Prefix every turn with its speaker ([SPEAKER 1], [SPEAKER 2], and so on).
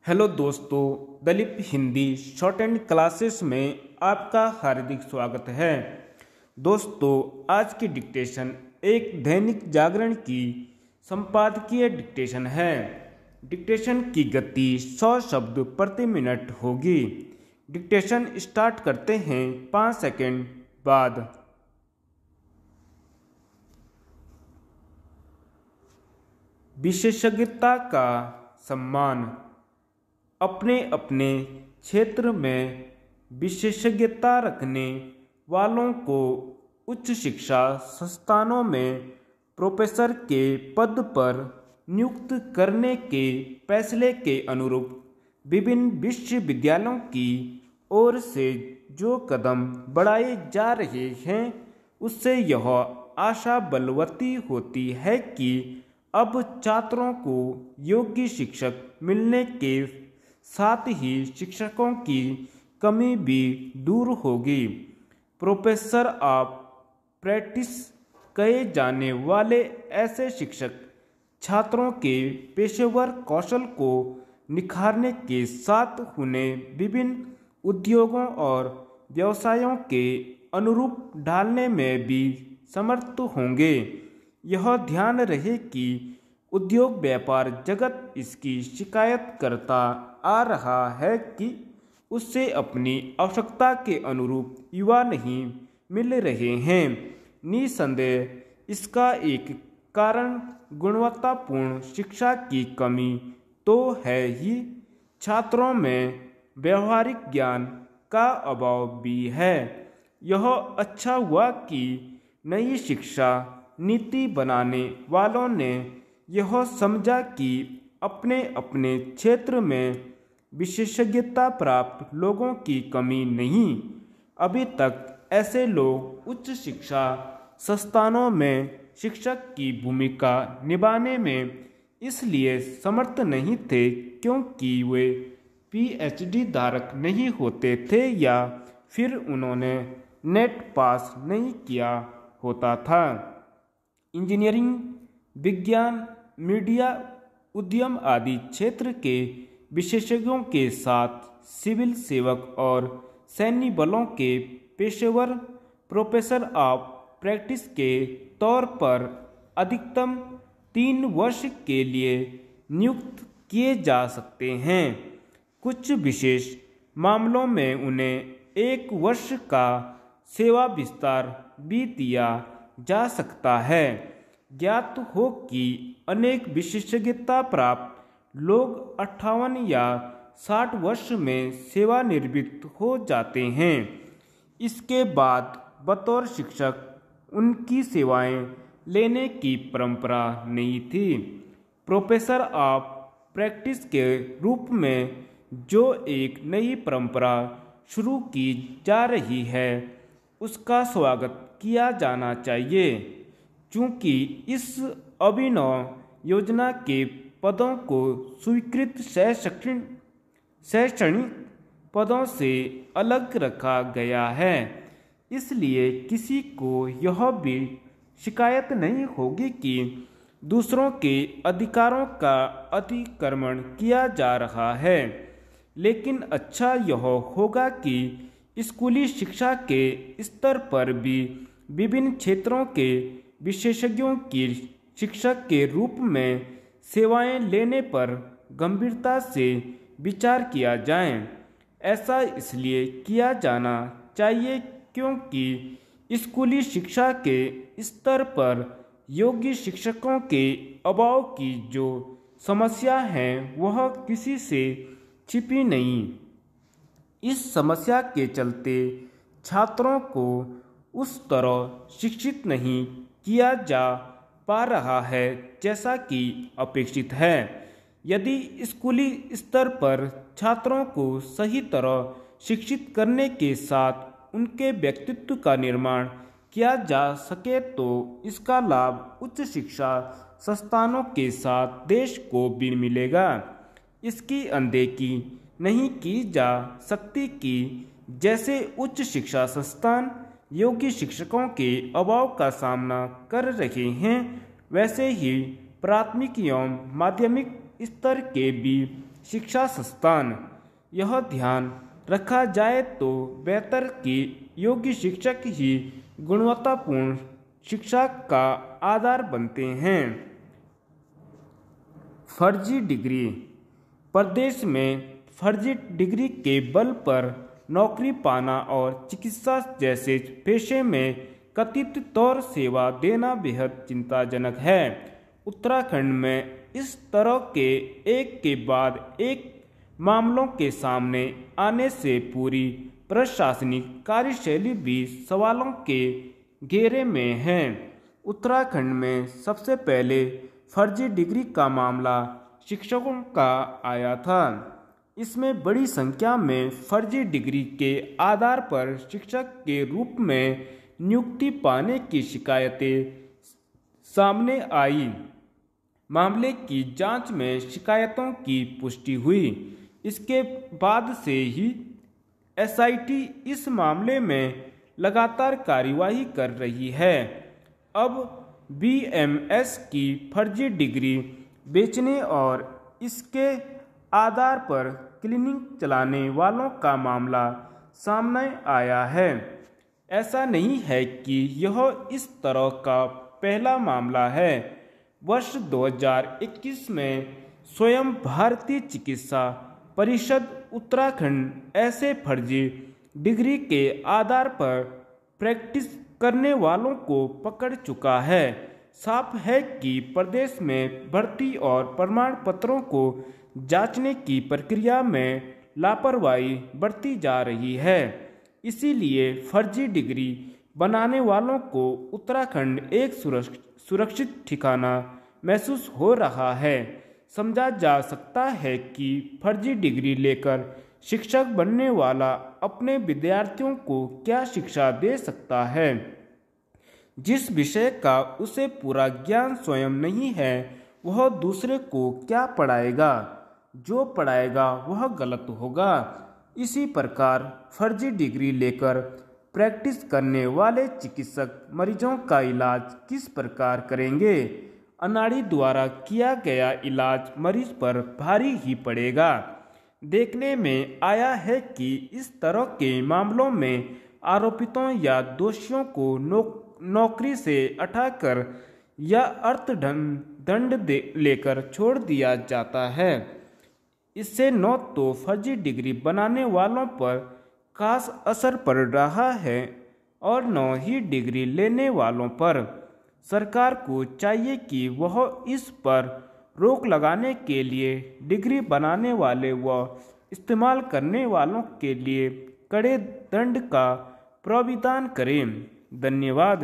[SPEAKER 1] Hello दोस्तों, Dalip Hindi shorthand classes में आपका हार्दिक स्वागत है। दोस्तों, आज की डिक्टेशन एक दैनिक जागरण की संपादकीय डिक्टेशन है। डिक्टेशन की गति 100 शब्द प्रति मिनट होगी। डिक्टेशन स्टार्ट करते हैं 5 सेकंड बाद। विशेषज्ञता का सम्मान। अपने अपने क्षेत्र में विशेषज्ञता रखने वालों को उच्च शिक्षा संस्थानों में प्रोफेसर के पद पर नियुक्त करने के फैसले के अनुरूप विभिन्न विश्वविद्यालयों की ओर से जो कदम बढ़ाए जा रहे हैं, उससे यह आशा बलवती होती है कि अब छात्रों को योग्य शिक्षक मिलने के साथ ही शिक्षकों की कमी भी दूर होगी। प्रोफेसर ऑफ प्रैक्टिस कहे जाने वाले ऐसे शिक्षक छात्रों के पेशेवर कौशल को निखारने के साथ उन्हें विभिन्न उद्योगों और व्यवसायों के अनुरूप ढालने में भी समर्थ होंगे। यह ध्यान रहे कि उद्योग व्यापार जगत इसकी शिकायत करता आ रहा है कि उससे अपनी आवश्यकता के अनुरूप युवा नहीं मिल रहे हैं। निसंदेह इसका एक कारण गुणवत्तापूर्ण शिक्षा की कमी तो है ही, छात्रों में व्यवहारिक ज्ञान का अभाव भी है। यह अच्छा हुआ कि नई शिक्षा नीति बनाने वालों ने यह समझा कि अपने अपने क्षेत्र में विशेषज्ञता प्राप्त लोगों की कमी नहीं। अभी तक ऐसे लोग उच्च शिक्षा संस्थानों में शिक्षक की भूमिका निभाने में इसलिए समर्थ नहीं थे क्योंकि वे पीएचडी धारक नहीं होते थे या फिर उन्होंने नेट पास नहीं किया होता था। इंजीनियरिंग, विज्ञान, मीडिया, उद्यम आदि क्षेत्र के विशेषज्ञों के साथ सिविल सेवक और सैन्य बलों के पेशेवर प्रोफेसर ऑफ प्रैक्टिस के तौर पर अधिकतम 3 वर्ष के लिए नियुक्त किए जा सकते हैं। कुछ विशेष मामलों में उन्हें 1 वर्ष का सेवा विस्तार भी दिया जा सकता है। ज्ञात हो कि अनेक विशेषज्ञता प्राप्त लोग 58 या 60 वर्ष में सेवानिवृत्त हो जाते हैं। इसके बाद बतौर शिक्षक उनकी सेवाएं लेने की परंपरा नहीं थी। प्रोफेसर ऑफ प्रैक्टिस के रूप में जो एक नई परंपरा शुरू की जा रही है, उसका स्वागत किया जाना चाहिए। चूँकि इस अभिनव योजना के पदों को स्वीकृत शैक्षणिक पदों से अलग रखा गया है, इसलिए किसी को यह भी शिकायत नहीं होगी कि दूसरों के अधिकारों का अतिक्रमण किया जा रहा है। लेकिन अच्छा यह होगा कि स्कूली शिक्षा के स्तर पर भी विभिन्न क्षेत्रों के विशेषज्ञों की शिक्षक के रूप में सेवाएं लेने पर गंभीरता से विचार किया जाए। ऐसा इसलिए किया जाना चाहिए क्योंकि स्कूली शिक्षा के स्तर पर योग्य शिक्षकों के अभाव की जो समस्या है वह किसी से छिपी नहीं। इस समस्या के चलते छात्रों को उस तरह शिक्षित नहीं किया जा पा रहा है जैसा कि अपेक्षित है। यदि स्कूली स्तर पर छात्रों को सही तरह शिक्षित करने के साथ उनके व्यक्तित्व का निर्माण किया जा सके तो इसका लाभ उच्च शिक्षा संस्थानों के साथ देश को भी मिलेगा। इसकी अनदेखी नहीं की जा सकती कि जैसे उच्च शिक्षा संस्थान योग्य शिक्षकों के अभाव का सामना कर रहे हैं, वैसे ही प्राथमिक एवं माध्यमिक स्तर के भी शिक्षा संस्थान। यह ध्यान रखा जाए तो बेहतर कि योग्य शिक्षक ही गुणवत्तापूर्ण शिक्षा का आधार बनते हैं। फर्जी डिग्री। प्रदेश में फर्जी डिग्री के बल पर नौकरी पाना और चिकित्सा जैसे पेशे में कथित तौर सेवा देना बेहद चिंताजनक है। उत्तराखंड में इस तरह के एक के बाद एक मामलों के सामने आने से पूरी प्रशासनिक कार्यशैली भी सवालों के घेरे में है। उत्तराखंड में सबसे पहले फर्जी डिग्री का मामला शिक्षकों का आया था। इसमें बड़ी संख्या में फर्जी डिग्री के आधार पर शिक्षक के रूप में नियुक्ति पाने की शिकायतें सामने आई। मामले की जांच में शिकायतों की पुष्टि हुई। इसके बाद से ही एसआईटी इस मामले में लगातार कार्यवाही कर रही है। अब बीएमएस की फर्जी डिग्री बेचने और इसके आधार पर क्लिनिक चलाने वालों का मामला सामने आया है। ऐसा नहीं है कि यह इस तरह का पहला मामला है। वर्ष 2021 में स्वयं भारतीय चिकित्सा परिषद उत्तराखंड ऐसे फर्जी डिग्री के आधार पर प्रैक्टिस करने वालों को पकड़ चुका है। साफ है कि प्रदेश में भर्ती और प्रमाण पत्रों को जांचने की प्रक्रिया में लापरवाही बरती जा रही है। इसीलिए फर्जी डिग्री बनाने वालों को उत्तराखंड एक सुरक्षित ठिकाना महसूस हो रहा है। समझा जा सकता है कि फर्जी डिग्री लेकर शिक्षक बनने वाला अपने विद्यार्थियों को क्या शिक्षा दे सकता है। जिस विषय का उसे पूरा ज्ञान स्वयं नहीं है, वह दूसरे को क्या पढ़ाएगा। जो पढ़ाएगा वह गलत होगा। इसी प्रकार फर्जी डिग्री लेकर प्रैक्टिस करने वाले चिकित्सक मरीजों का इलाज किस प्रकार करेंगे। अनाड़ी द्वारा किया गया इलाज मरीज पर भारी ही पड़ेगा। देखने में आया है कि इस तरह के मामलों में आरोपितों या दोषियों को नौकरी से हटाकर या अर्थदंड लेकर छोड़ दिया जाता है। इससे न तो फर्जी डिग्री बनाने वालों पर खास असर पड़ रहा है और न ही डिग्री लेने वालों पर। सरकार को चाहिए कि वह इस पर रोक लगाने के लिए डिग्री बनाने वाले व इस्तेमाल करने वालों के लिए कड़े दंड का प्रावधान करें। धन्यवाद।